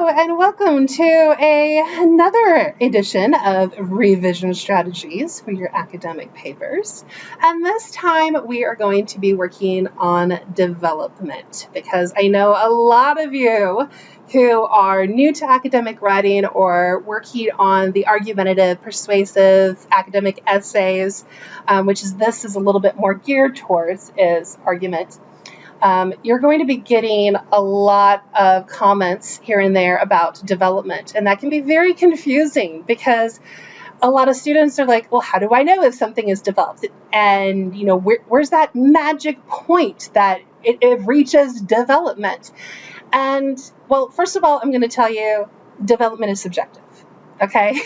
Hello and welcome to another edition of Revision Strategies for your academic papers. And this time we are going to be working on development because I know a lot of you who are new to academic writing or working on the argumentative, persuasive academic essays, this is a little bit more geared towards is argument. You're going to be getting a lot of comments here and there about development, and that can be very confusing because a lot of students are like, well, how do I know if something is developed? And, where's that magic point that it reaches development? And, well, first of all, I'm going to tell you development is subjective, okay?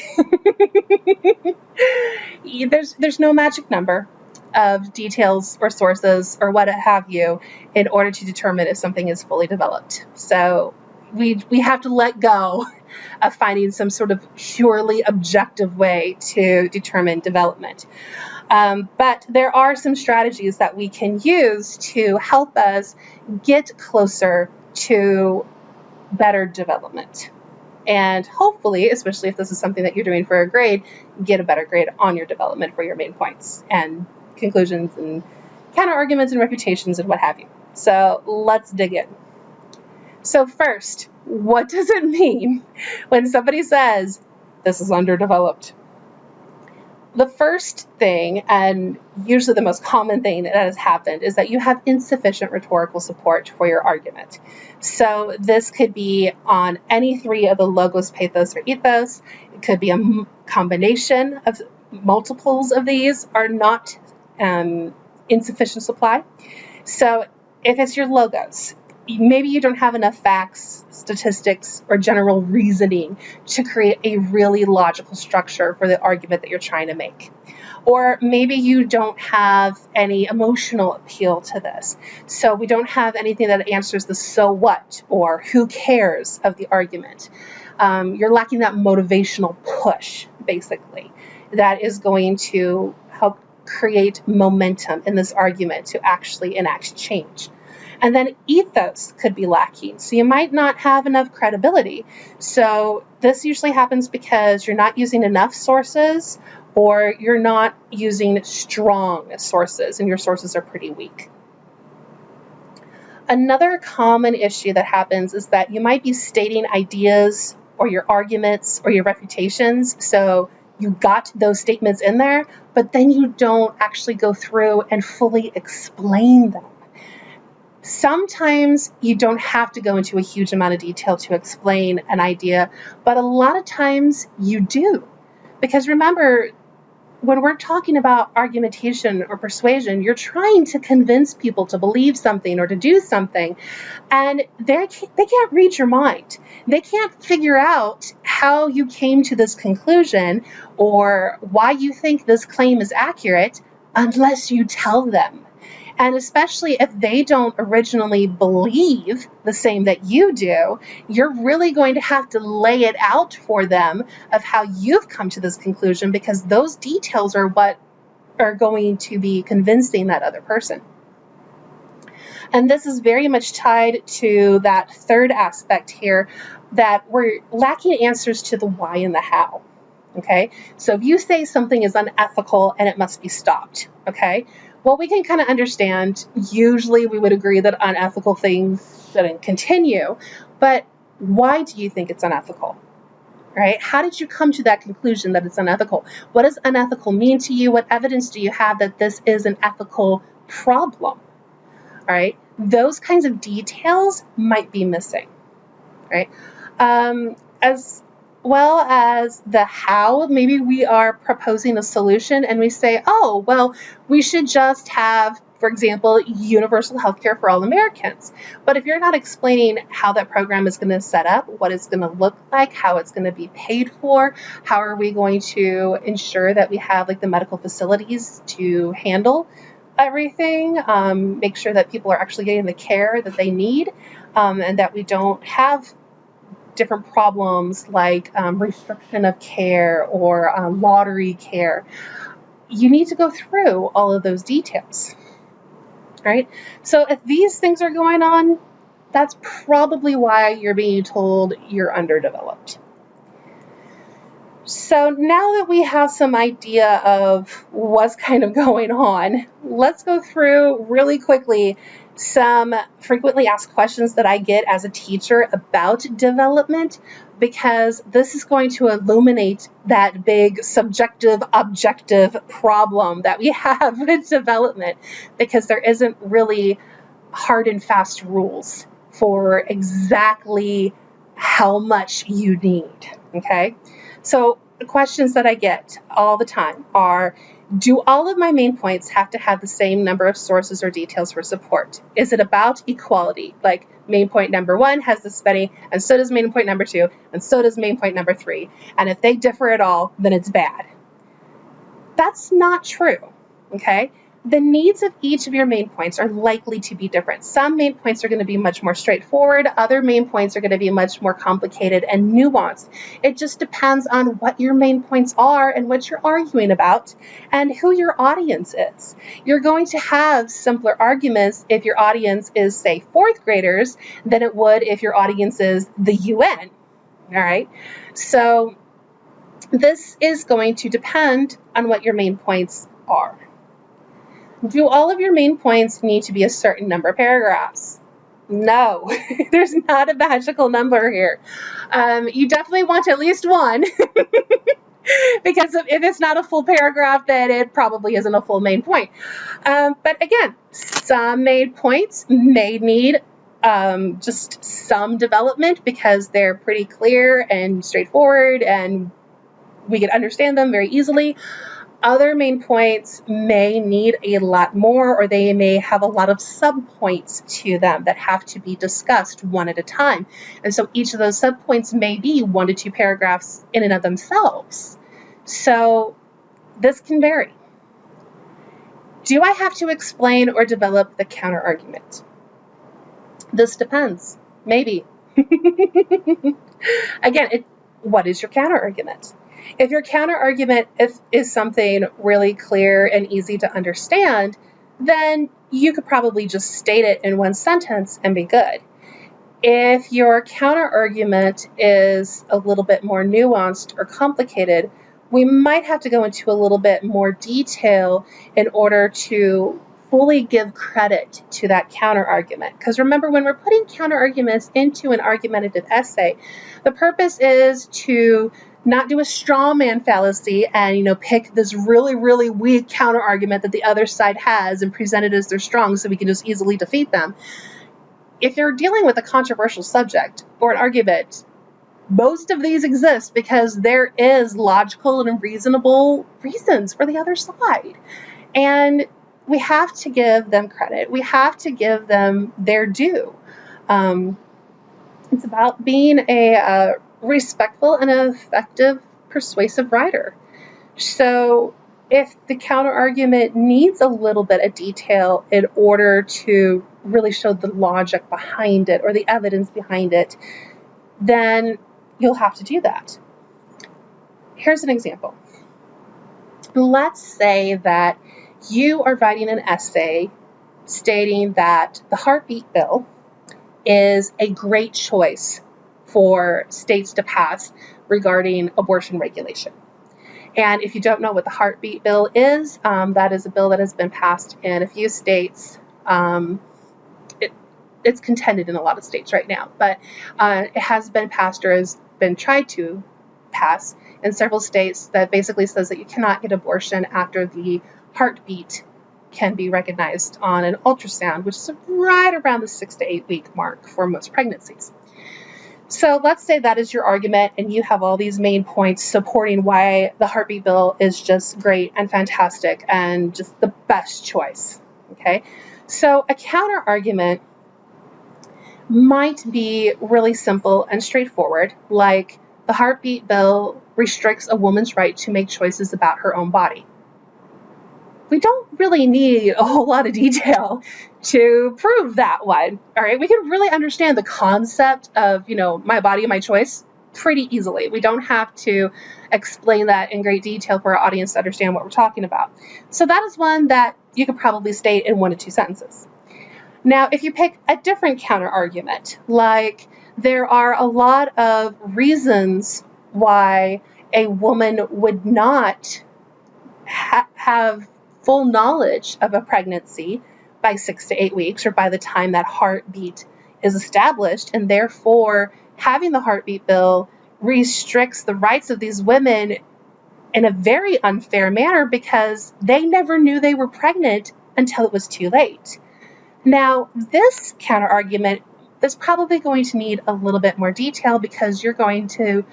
There's no magic number of details or sources or what have you in order to determine if something is fully developed. So we have to let go of finding some sort of purely objective way to determine development. But there are some strategies that we can use to help us get closer to better development. And hopefully, especially if this is something that you're doing for a grade, get a better grade on your development for your main points and conclusions and counter arguments and reputations and what have you. So let's dig in. So first, what does it mean when somebody says this is underdeveloped? The first thing, and usually the most common thing that has happened, is that you have insufficient rhetorical support for your argument. So this could be on any three of the logos, pathos, or ethos. It could be a combination of multiples of these are not insufficient supply. So if it's your logos, maybe you don't have enough facts, statistics, or general reasoning to create a really logical structure for the argument that you're trying to make. Or maybe you don't have any emotional appeal to this. So we don't have anything that answers the so what or who cares of the argument. You're lacking that motivational push, basically, that is going to help create momentum in this argument to actually enact change. And then ethos could be lacking. So you might not have enough credibility. So this usually happens because you're not using enough sources or you're not using strong sources and your sources are pretty weak. Another common issue that happens is that you might be stating ideas or your arguments or your refutations. So you got those statements in there, but then you don't actually go through and fully explain them. Sometimes you don't have to go into a huge amount of detail to explain an idea, but a lot of times you do. Because remember, when we're talking about argumentation or persuasion, you're trying to convince people to believe something or to do something, and they can't read your mind. They can't figure out how you came to this conclusion or why you think this claim is accurate unless you tell them. And especially if they don't originally believe the same that you do, you're really going to have to lay it out for them of how you've come to this conclusion because those details are what are going to be convincing that other person. And this is very much tied to that third aspect here, that we're lacking answers to the why and the how. Okay, so if you say something is unethical and it must be stopped, okay, well, we can kind of understand, usually we would agree that unethical things shouldn't continue, but why do you think it's unethical, right? How did you come to that conclusion that it's unethical? What does unethical mean to you? What evidence do you have that this is an ethical problem, all right? Those kinds of details might be missing, right? As well as the how, maybe we are proposing a solution and we say, oh, well, we should just have, for example, universal health care for all Americans. But if you're not explaining how that program is going to set up, what it's going to look like, how it's going to be paid for, how are we going to ensure that we have like the medical facilities to handle everything, make sure that people are actually getting the care that they need, and that we don't have different problems like restriction of care or lottery care. You need to go through all of those details, right? So if these things are going on, That's probably why you're being told you're underdeveloped. So now that we have some idea of what's kind of going on, let's go through really quickly some frequently asked questions that I get as a teacher about development, because this is going to illuminate that big subjective objective problem that we have with development, because there isn't really hard and fast rules for exactly how much you need. Okay, so the questions that I get all the time are, do all of my main points have to have the same number of sources or details for support? Is it about equality? Like, main point number 1 has this many, and so does main point number 2, and so does main point number 3. And if they differ at all, then it's bad. That's not true, okay? The needs of each of your main points are likely to be different. Some main points are going to be much more straightforward. Other main points are going to be much more complicated and nuanced. It just depends on what your main points are and what you're arguing about and who your audience is. You're going to have simpler arguments if your audience is, say, 4th graders than it would if your audience is the UN. All right? So this is going to depend on what your main points are. Do all of your main points need to be a certain number of paragraphs? No, there's not a magical number here. You definitely want at least one, because if it's not a full paragraph, then it probably isn't a full main point. But again, some main points may need just some development because they're pretty clear and straightforward and we can understand them very easily. Other main points may need a lot more, or they may have a lot of subpoints to them that have to be discussed one at a time. And so each of those subpoints may be 1 to 2 paragraphs in and of themselves. So this can vary. Do I have to explain or develop the counter argument? This depends. Maybe. Again, what is your counter argument? If your counter argument is something really clear and easy to understand, then you could probably just state it in one sentence and be good. If your counter argument is a little bit more nuanced or complicated, we might have to go into a little bit more detail in order to fully give credit to that counter argument. Because remember, when we're putting counter arguments into an argumentative essay, the purpose is to not do a straw man fallacy and, pick this really, really weak counter argument that the other side has and present it as their strong so we can just easily defeat them. If you're dealing with a controversial subject or an argument, most of these exist because there is logical and reasonable reasons for the other side. And we have to give them credit. We have to give them their due. It's about being a respectful and effective persuasive writer. So if the counter argument needs a little bit of detail in order to really show the logic behind it or the evidence behind it, then you'll have to do that. Here's an example. Let's say that you are writing an essay stating that the heartbeat bill is a great choice for states to pass regarding abortion regulation. And if you don't know what the heartbeat bill is, that is a bill that has been passed in a few states. It's contended in a lot of states right now, but it has been passed or has been tried to pass in several states that basically says that you cannot get abortion after the heartbeat can be recognized on an ultrasound, which is right around the 6 to 8 week mark for most pregnancies. So let's say that is your argument and you have all these main points supporting why the heartbeat bill is just great and fantastic and just the best choice, okay? So a counter argument might be really simple and straightforward, like the heartbeat bill restricts a woman's right to make choices about her own body. We don't really need a whole lot of detail to prove that one, all right? We can really understand the concept of, my body, my choice pretty easily. We don't have to explain that in great detail for our audience to understand what we're talking about. So that is one that you could probably state in 1 to 2 sentences. Now, if you pick a different counter argument, like there are a lot of reasons why a woman would not have full knowledge of a pregnancy by 6 to 8 weeks, or by the time that heartbeat is established, and therefore having the heartbeat bill restricts the rights of these women in a very unfair manner because they never knew they were pregnant until it was too late. Now, this counter argument is probably going to need a little bit more detail because you're going to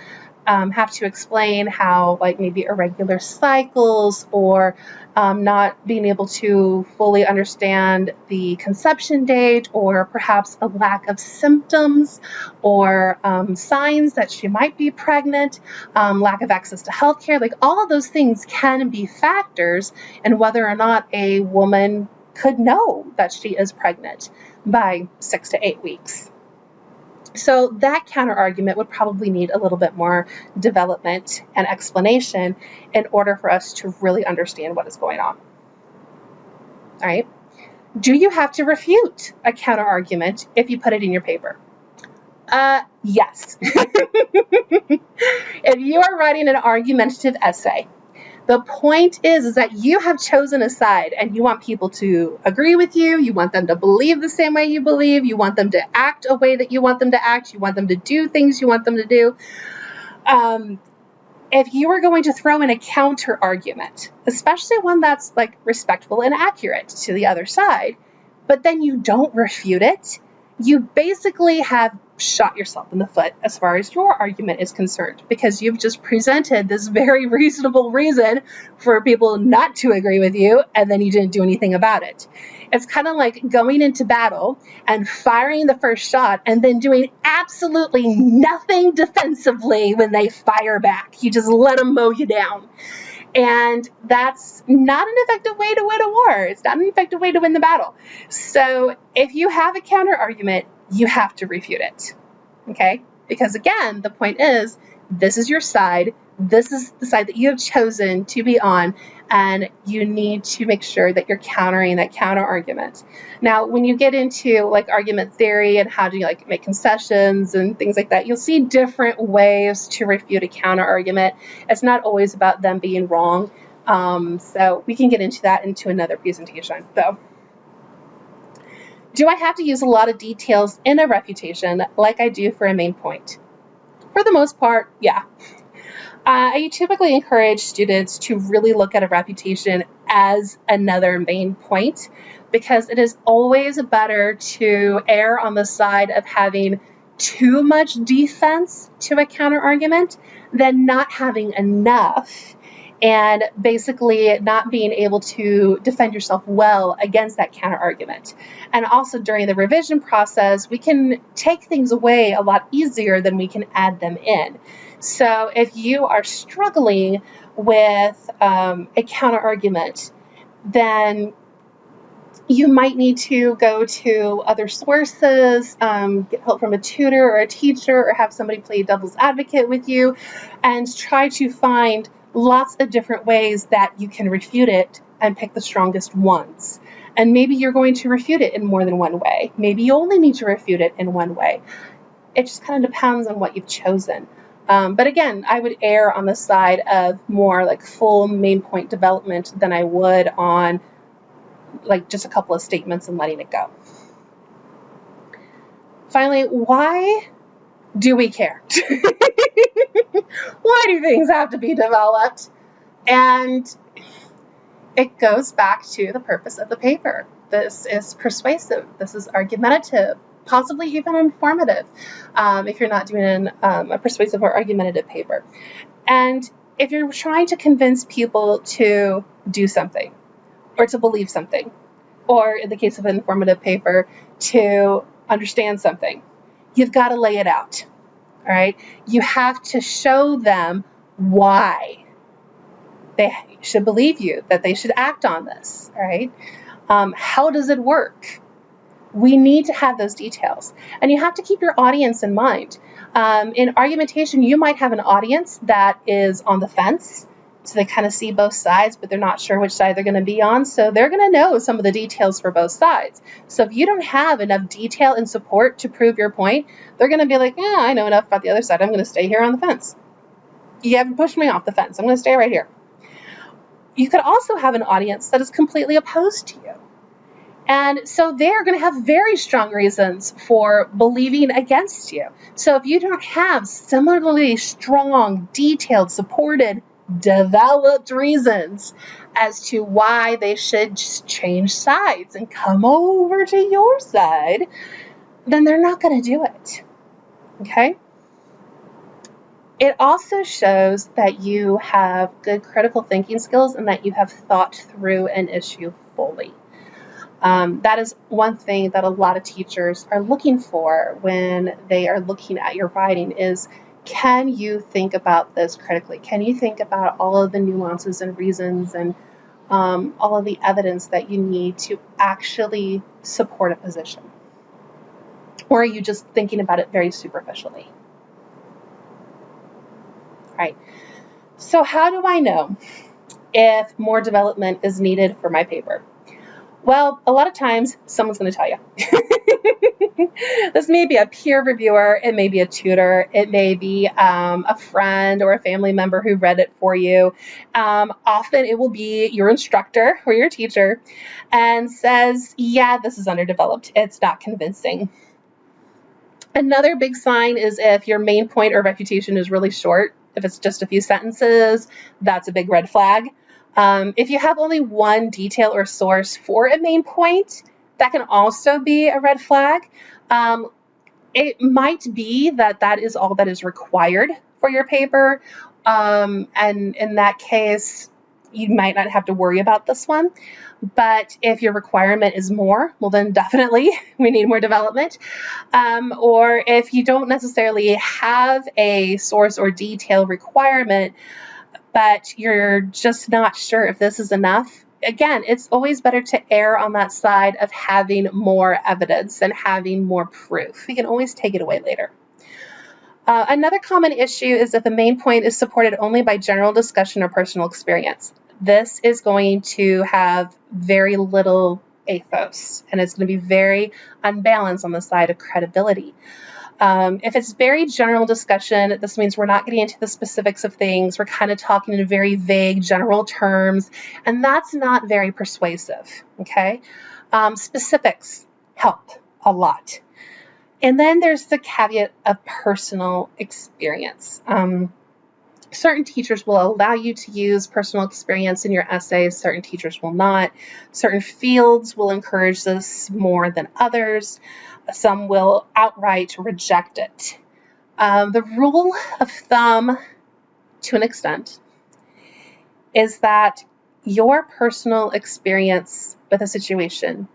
have to explain how, like, maybe irregular cycles, or not being able to fully understand the conception date, or perhaps a lack of symptoms or signs that she might be pregnant, lack of access to healthcare. Like, all of those things can be factors in whether or not a woman could know that she is pregnant by 6 to 8 weeks. So that counter argument would probably need a little bit more development and explanation in order for us to really understand what is going on. All right. Do you have to refute a counter argument if you put it in your paper? Yes. If you are writing an argumentative essay, the point is that you have chosen a side and you want people to agree with you. You want them to believe the same way you believe. You want them to act a way that you want them to act. You want them to do things you want them to do. If you are going to throw in a counter argument, especially one that's like respectful and accurate to the other side, but then you don't refute it, you basically have shot yourself in the foot as far as your argument is concerned, because you've just presented this very reasonable reason for people not to agree with you, and then you didn't do anything about it. It's kind of like going into battle and firing the first shot and then doing absolutely nothing defensively when they fire back. You just let them mow you down. And that's not an effective way to win a war. It's not an effective way to win the battle. So if you have a counter argument, you have to refute it. Okay? Because again, the point is, this is your side. This is the side that you have chosen to be on, and you need to make sure that you're countering that counter argument. Now, when you get into like argument theory and how do you like make concessions and things like that, you'll see different ways to refute a counter argument. It's not always about them being wrong. So we can get into that into another presentation, though. Do I have to use a lot of details in a refutation like I do for a main point? For the most part, yeah. I typically encourage students to really look at a refutation as another main point, because it is always better to err on the side of having too much defense to a counter argument than not having enough and basically not being able to defend yourself well against that counter argument. And also during the revision process, we can take things away a lot easier than we can add them in. So if you are struggling with a counter argument, then you might need to go to other sources, get help from a tutor or a teacher, or have somebody play devil's advocate with you and try to find lots of different ways that you can refute it and pick the strongest ones. And maybe you're going to refute it in more than one way. Maybe you only need to refute it in one way. It just kind of depends on what you've chosen. But again, I would err on the side of more like full main point development than I would on like just a couple of statements and letting it go. Finally, why do we care? Why do things have to be developed? And it goes back to the purpose of the paper. This is persuasive. This is argumentative, possibly even informative, if you're not doing a persuasive or argumentative paper. And if you're trying to convince people to do something or to believe something, or in the case of an informative paper, to understand something, you've got to lay it out. All right? You have to show them why they should believe you, that they should act on this. All right? How does it work? We need to have those details. And you have to keep your audience in mind. In argumentation, you might have an audience that is on the fence, So they kind of see both sides, but they're not sure which side they're going to be on. So they're going to know some of the details for both sides. So if you don't have enough detail and support to prove your point, they're going to be like, yeah, I know enough about the other side. I'm going to stay here on the fence. You haven't pushed me off the fence. I'm going to stay right here. You could also have an audience that is completely opposed to you. And so they're going to have very strong reasons for believing against you. So if you don't have similarly strong, detailed, supported, developed reasons as to why they should just change sides and come over to your side, then they're not going to do it. Okay? It also shows that you have good critical thinking skills and that you have thought through an issue fully. That is one thing that a lot of teachers are looking for when they are looking at your writing is, can you think about this critically? Can you think about all of the nuances and reasons and all of the evidence that you need to actually support a position? Or are you just thinking about it very superficially? All right. So how do I know if more development is needed for my paper? Well, a lot of times someone's going to tell you. This may be a peer reviewer, it may be a tutor, it may be a friend or a family member who read it for you. Often it will be your instructor or your teacher and says, yeah, this is underdeveloped. It's not convincing. Another big sign is if your main point or refutation is really short. If it's just a few sentences, that's a big red flag. If you have only one detail or source for a main point, that can also be a red flag. It might be that that is all that is required for your paper. And in that case, you might not have to worry about this one. But if your requirement is more, well, then definitely we need more development. Or if you don't necessarily have a source or detail requirement, but you're just not sure if this is enough, again, it's always better to err on that side of having more evidence and having more proof. You can always take it away later. Another common issue is if the main point is supported only by general discussion or personal experience. This is going to have very little pathos, and it's going to be very unbalanced on the side of credibility. If it's very general discussion, this means we're not getting into the specifics of things. We're kind of talking in very vague, general terms, and that's not very persuasive, okay? Specifics help a lot. And then there's the caveat of personal experience. Certain teachers will allow you to use personal experience in your essays. Certain teachers will not. Certain fields will encourage this more than others. Some will outright reject it. The rule of thumb, to an extent, is that your personal experience with a situation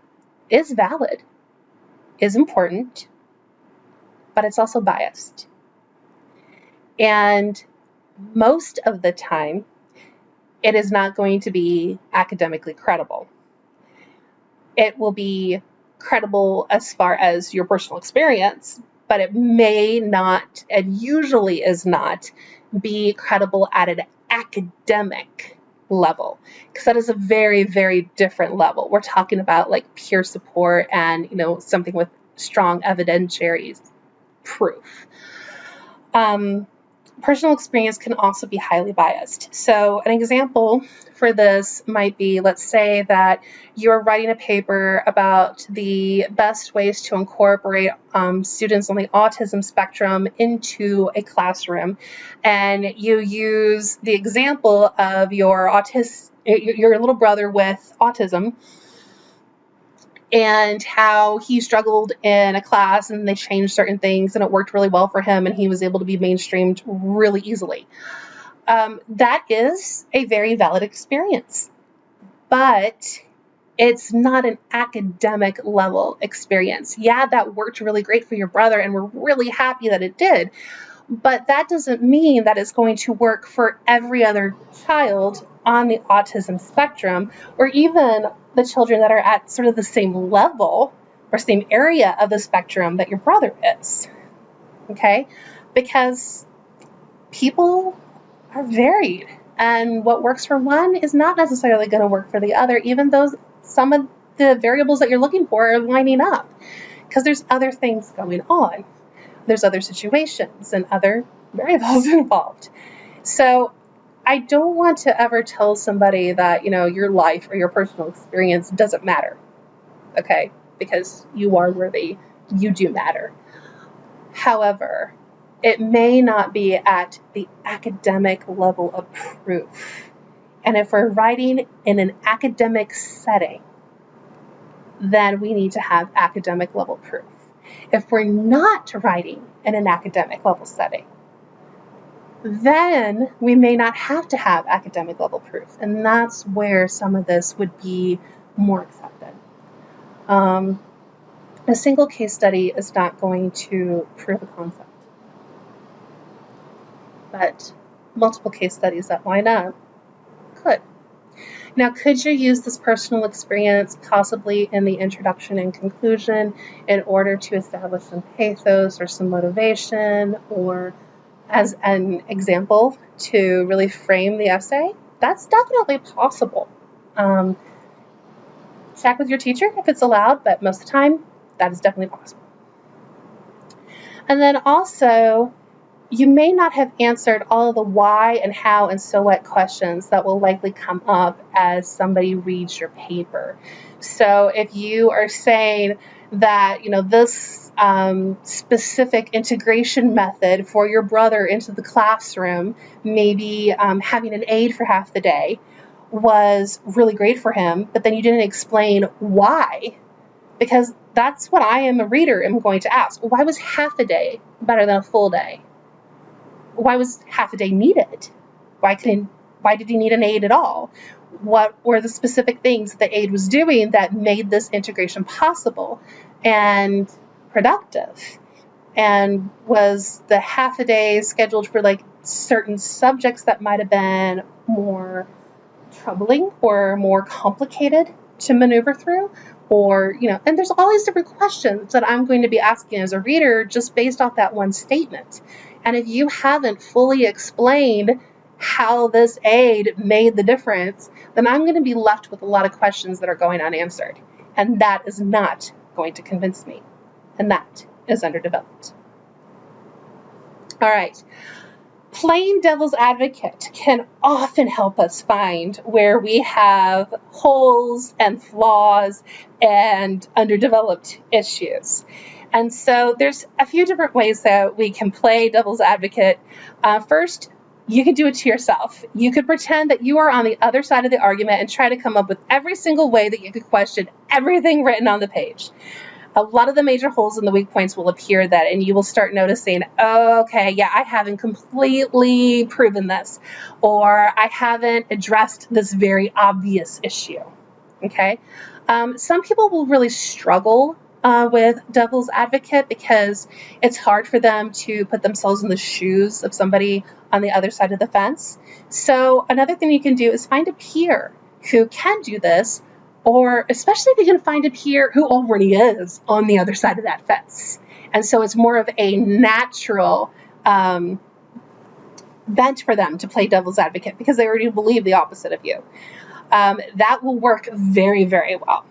is valid, is important, but it's also biased. And most of the time, it is not going to be academically credible. It will be credible as far as your personal experience, but it may not, and usually is not, be credible at an academic level, because that is a very, very different level. We're talking about like peer support and, something with strong evidentiary proof. Personal experience can also be highly biased. So an example for this might be, let's say that you're writing a paper about the best ways to incorporate students on the autism spectrum into a classroom. And you use the example of your little brother with autism, and how he struggled in a class and they changed certain things and it worked really well for him and he was able to be mainstreamed really easily. That is a very valid experience, but it's not an academic level experience. Yeah, that worked really great for your brother and we're really happy that it did, but that doesn't mean that it's going to work for every other child on the autism spectrum, or even the children that are at sort of the same level or same area of the spectrum that your brother is, okay? Because people are varied And what works for one is not necessarily going to work for the other, even though some of the variables that you're looking for are lining up, because there's other things going on. There's other situations and other variables involved. So I don't want to ever tell somebody that, your life or your personal experience doesn't matter, okay? Because you are worthy, you do matter. However, it may not be at the academic level of proof. And if we're writing in an academic setting, then we need to have academic level proof. If we're not writing in an academic level setting, then we may not have to have academic level proof. And that's where some of this would be more accepted. A single case study is not going to prove a concept, but multiple case studies that line up could. Now, could you use this personal experience possibly in the introduction and conclusion in order to establish some pathos or some motivation, or as an example to really frame the essay? That's definitely possible. Check with your teacher if it's allowed, but most of the time, that is definitely possible. And then also, you may not have answered all of the why and how and so what questions that will likely come up as somebody reads your paper. So if you are saying that, this specific integration method for your brother into the classroom, maybe having an aide for half the day, was really great for him, but then you didn't explain why, because that's what I am a reader am going to ask. Why was half a day better than a full day? Why was half a day needed? Why did he need an aide at all? What were the specific things the aide was doing that made this integration possible and productive? And was the half a day scheduled for certain subjects that might have been more troubling or more complicated to maneuver through? Or, and there's all these different questions that I'm going to be asking as a reader just based off that one statement. And if you haven't fully explained how this aid made the difference, then I'm going to be left with a lot of questions that are going unanswered. And that is not going to convince me. And that is underdeveloped. All right. Playing devil's advocate can often help us find where we have holes and flaws and underdeveloped issues. And so there's a few different ways that we can play devil's advocate. First, you could do it to yourself. You could pretend that you are on the other side of the argument and try to come up with every single way that you could question everything written on the page. A lot of the major holes and the weak points will appear then, and you will start noticing, okay, yeah, I haven't completely proven this, or I haven't addressed this very obvious issue, okay? Some people will really struggle with devil's advocate because it's hard for them to put themselves in the shoes of somebody on the other side of the fence. So another thing you can do is find a peer who can do this, or especially if you can find a peer who already is on the other side of that fence. And so it's more of a natural bent for them to play devil's advocate because they already believe the opposite of you. That will work very, very well.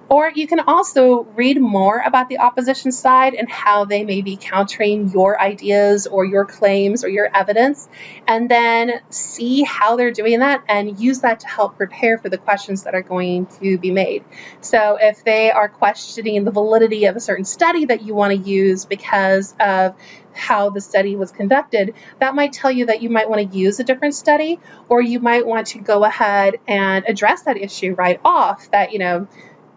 Or you can also read more about the opposition side and how they may be countering your ideas or your claims or your evidence, and then see how they're doing that and use that to help prepare for the questions that are going to be made. So if they are questioning the validity of a certain study that you want to use because of how the study was conducted, that might tell you that you might want to use a different study, or you might want to go ahead and address that issue right off, that,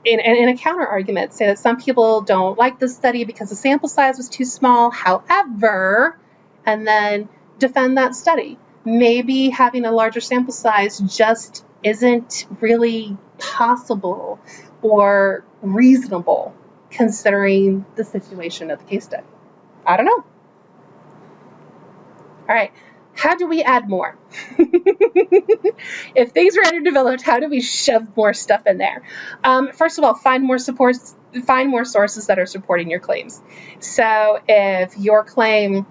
in a counter argument, say that some people don't like this study because the sample size was too small. However, and then defend that study. Maybe having a larger sample size just isn't really possible or reasonable considering the situation of the case study. I don't know. All right. How do we add more? If things are underdeveloped, how do we shove more stuff in there? First of all, find more sources that are supporting your claims. So if your claim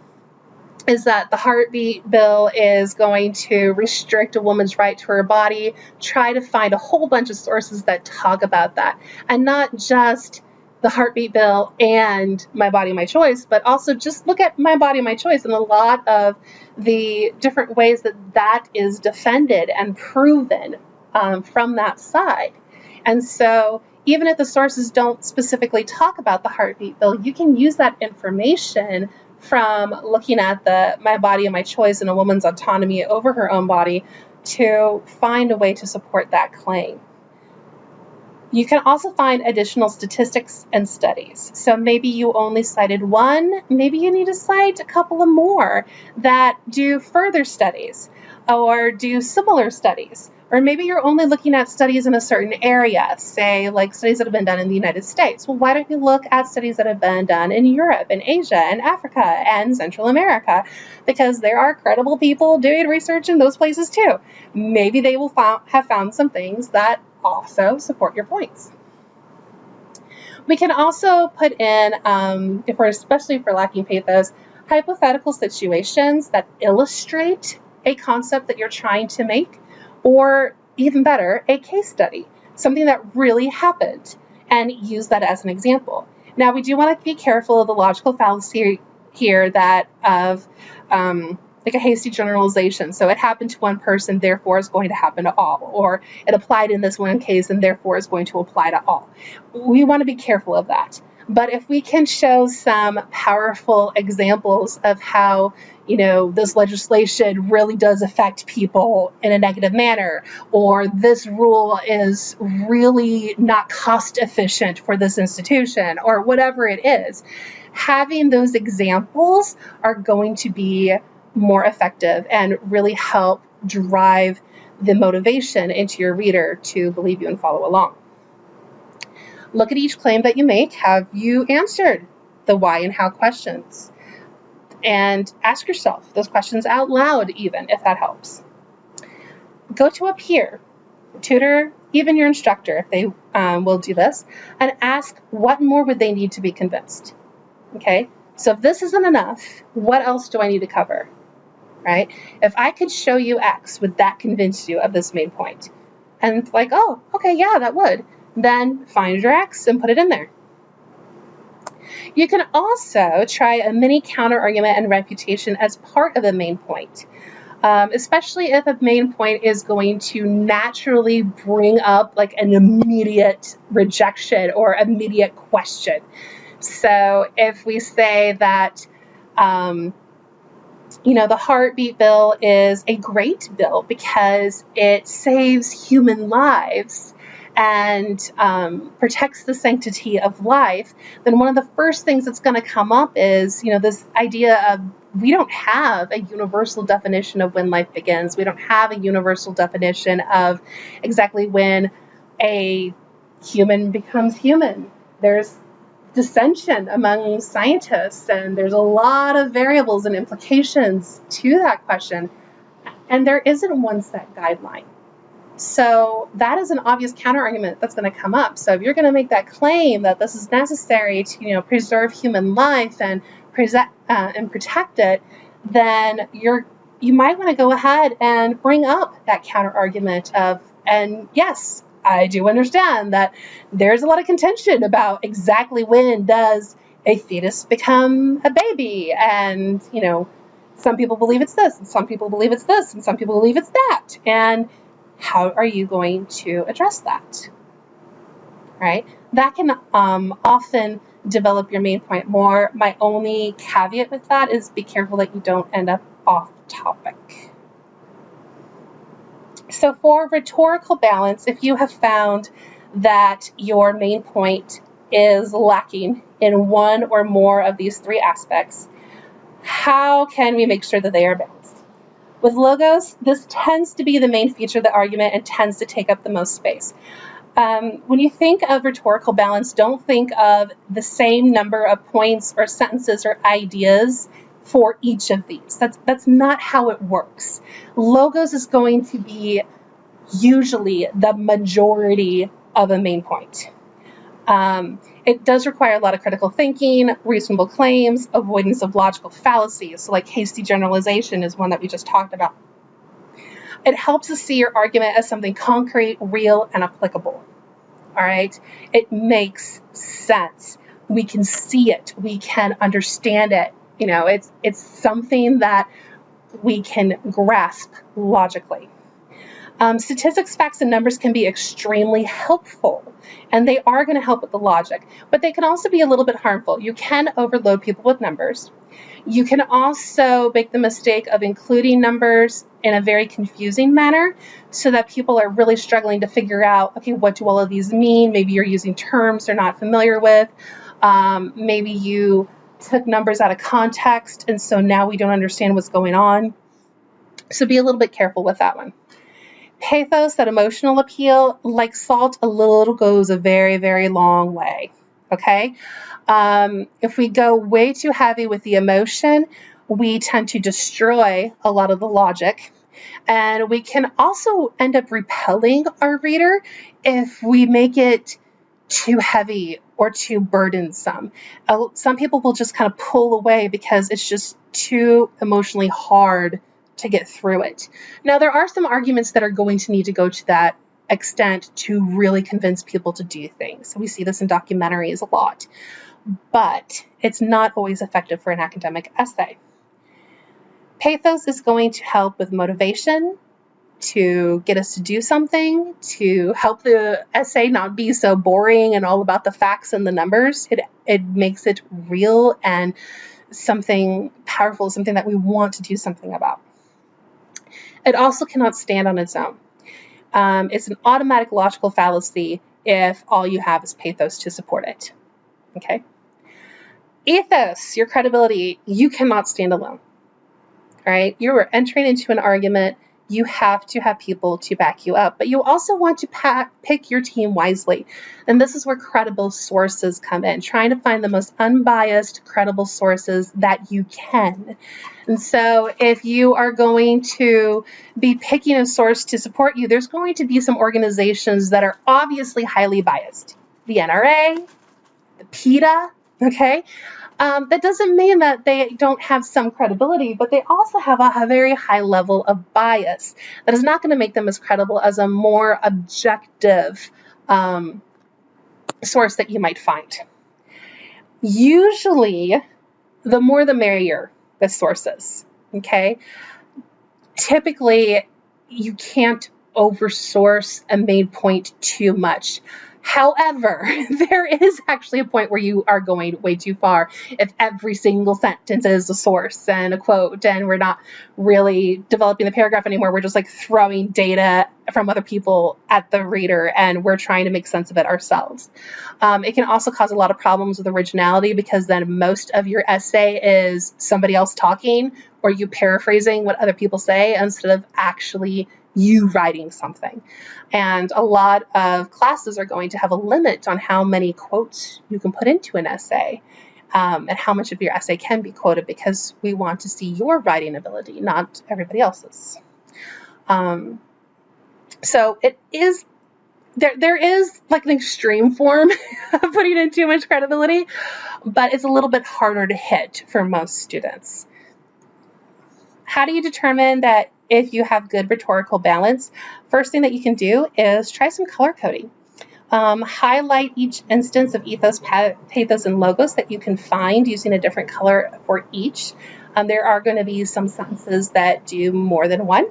is that the heartbeat bill is going to restrict a woman's right to her body. Try to find a whole bunch of sources that talk about that, and not just the heartbeat bill and my body, my choice, but also just look at my body, my choice, and a lot of the different ways that that is defended and proven from that side. And so even if the sources don't specifically talk about the heartbeat bill, you can use that information from looking at the my body and my choice and a woman's autonomy over her own body to find a way to support that claim. You can also find additional statistics and studies. So maybe you only cited one, maybe you need to cite a couple of more that do further studies or do similar studies. Or maybe you're only looking at studies in a certain area, say like studies that have been done in the United States. Well, why don't you look at studies that have been done in Europe and Asia and Africa and Central America? Because there are credible people doing research in those places too. Maybe they will have found some things that also support your points. We can also put in, especially if we're lacking pathos, hypothetical situations that illustrate a concept that you're trying to make, or even better, a case study, something that really happened, and use that as an example. Now, we do want to be careful of the logical fallacy here that of like a hasty generalization. So it happened to one person, therefore it's going to happen to all, or it applied in this one case and therefore it's going to apply to all. We want to be careful of that. But if we can show some powerful examples of how, this legislation really does affect people in a negative manner, or this rule is really not cost efficient for this institution, or whatever it is, having those examples are going to be more effective and really help drive the motivation into your reader to believe you and follow along. Look at each claim that you make. Have you answered the why and how questions? And ask yourself those questions out loud, even if that helps. Go to a peer, tutor, even your instructor, if they will do this, and ask what more would they need to be convinced. Okay? So if this isn't enough, what else do I need to cover? Right? If I could show you X, would that convince you of this main point? And like, oh, okay, yeah, that would. Then find your X and put it in there. You can also try a mini counter-argument and refutation as part of the main point, especially if a main point is going to naturally bring up like an immediate rejection or immediate question. So if we say that, the heartbeat bill is a great bill because it saves human lives and protects the sanctity of life, then one of the first things that's going to come up is, this idea of we don't have a universal definition of when life begins. We don't have a universal definition of exactly when a human becomes human. There's dissension among scientists, and there's a lot of variables and implications to that question, and there isn't one set guideline. So that is an obvious counterargument that's going to come up. So if you're going to make that claim that this is necessary to, preserve human life and protect it, then you might want to go ahead and bring up that counterargument of, and yes, I do understand that there's a lot of contention about exactly when does a fetus become a baby, and some people believe it's this, and some people believe it's this, and some people believe it's that, and how are you going to address that, right? That can often develop your main point more. My only caveat with that is be careful that you don't end up off topic. So for rhetorical balance, if you have found that your main point is lacking in one or more of these three aspects, how can we make sure that they are balanced? With logos, this tends to be the main feature of the argument and tends to take up the most space. When you think of rhetorical balance, don't think of the same number of points or sentences or ideas for each of these. That's not how it works. Logos is going to be usually the majority of a main point. It does require a lot of critical thinking, reasonable claims, avoidance of logical fallacies. So like hasty generalization is one that we just talked about. It helps us see your argument as something concrete, real, and applicable. All right? It makes sense. We can see it. We can understand it. You know, it's something that we can grasp logically. Statistics, facts, and numbers can be extremely helpful, and they are going to help with the logic, but they can also be a little bit harmful. You can overload people with numbers. You can also make the mistake of including numbers in a very confusing manner so that people are really struggling to figure out, okay, what do all of these mean? Maybe you're using terms they're not familiar with. Maybe you took numbers out of context, and so now we don't understand what's going on. So be a little bit careful with that one. Pathos, that emotional appeal, like salt, a little goes a very, very long way, okay? If we go way too heavy with the emotion, we tend to destroy a lot of the logic. And we can also end up repelling our reader if we make it too heavy or too burdensome. Some people will just kind of pull away because it's just too emotionally hard to get through it. Now, there are some arguments that are going to need to go to that extent to really convince people to do things. We see this in documentaries a lot, but it's not always effective for an academic essay. Pathos is going to help with motivation, to get us to do something, to help the essay not be so boring and all about the facts and the numbers. It makes it real and something powerful, something that we want to do something about. It also cannot stand on its own. It's an automatic logical fallacy if all you have is pathos to support it. Okay? Ethos, your credibility, you cannot stand alone. All right? You are entering into an argument. You have to have people to back you up, but you also want to pick your team wisely. And this is where credible sources come in, trying to find the most unbiased, credible sources that you can. And so if you are going to be picking a source to support you, there's going to be some organizations that are obviously highly biased. The NRA, the PETA, okay? That doesn't mean that they don't have some credibility, but they also have a very high level of bias that is not going to make them as credible as a more objective source that you might find. Usually, the more the merrier, the sources, okay? Typically, you can't oversource a main point too much. However, there is actually a point where you are going way too far if every single sentence is a source and a quote, and we're not really developing the paragraph anymore. We're just like throwing data from other people at the reader, and we're trying to make sense of it ourselves. It can also cause a lot of problems with originality because then most of your essay is somebody else talking or you paraphrasing what other people say instead of actually you writing something. And a lot of classes are going to have a limit on how many quotes you can put into an essay and how much of your essay can be quoted because we want to see your writing ability, not everybody else's. So it is, there is like an extreme form of putting in too much credibility, but it's a little bit harder to hit for most students. How do you determine that if you have good rhetorical balance? First thing that you can do is try some color coding. Highlight each instance of ethos, pathos, and logos that you can find using a different color for each. There are going to be some sentences that do more than one.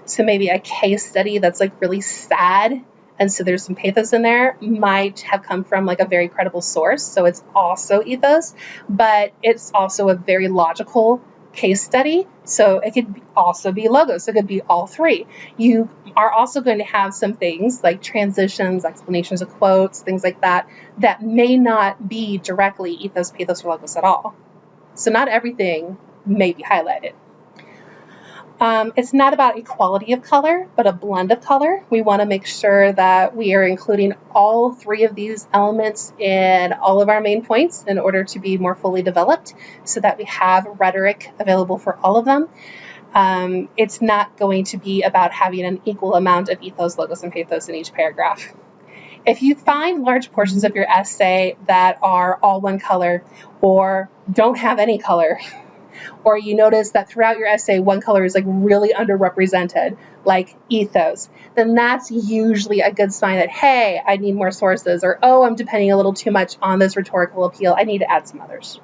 So maybe a case study that's like really sad, and so there's some pathos in there, might have come from like a very credible source. So it's also ethos, but it's also a very logical case study. So it could also be logos. So it could be all three. You are also going to have some things like transitions, explanations of quotes, things like that, that may not be directly ethos, pathos, or logos at all. So not everything may be highlighted. It's not about equality of color, but a blend of color. We want to make sure that we are including all three of these elements in all of our main points in order to be more fully developed so that we have rhetoric available for all of them. It's not going to be about having an equal amount of ethos, logos, and pathos in each paragraph. If you find large portions of your essay that are all one color or don't have any color, or you notice that throughout your essay one color is like really underrepresented, like ethos, then that's usually a good sign that, hey, I need more sources, or, oh, I'm depending a little too much on this rhetorical appeal, I need to add some others.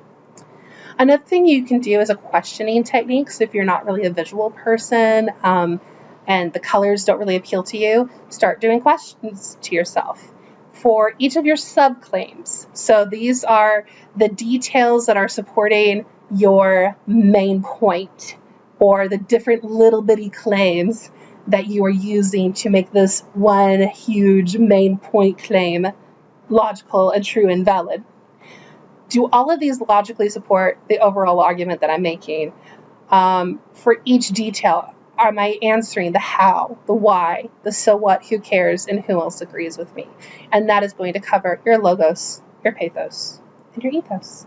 Another thing you can do is a questioning technique. So if you're not really a visual person and the colors don't really appeal to you, start doing questions to yourself for each of your subclaims. So these are the details that are supporting your main point, or the different little bitty claims that you are using to make this one huge main point claim logical and true and valid. Do all of these logically support the overall argument that I'm making? For each detail, am I answering the how, the why, the so what, who cares, and who else agrees with me? And that is going to cover your logos, your pathos, and your ethos.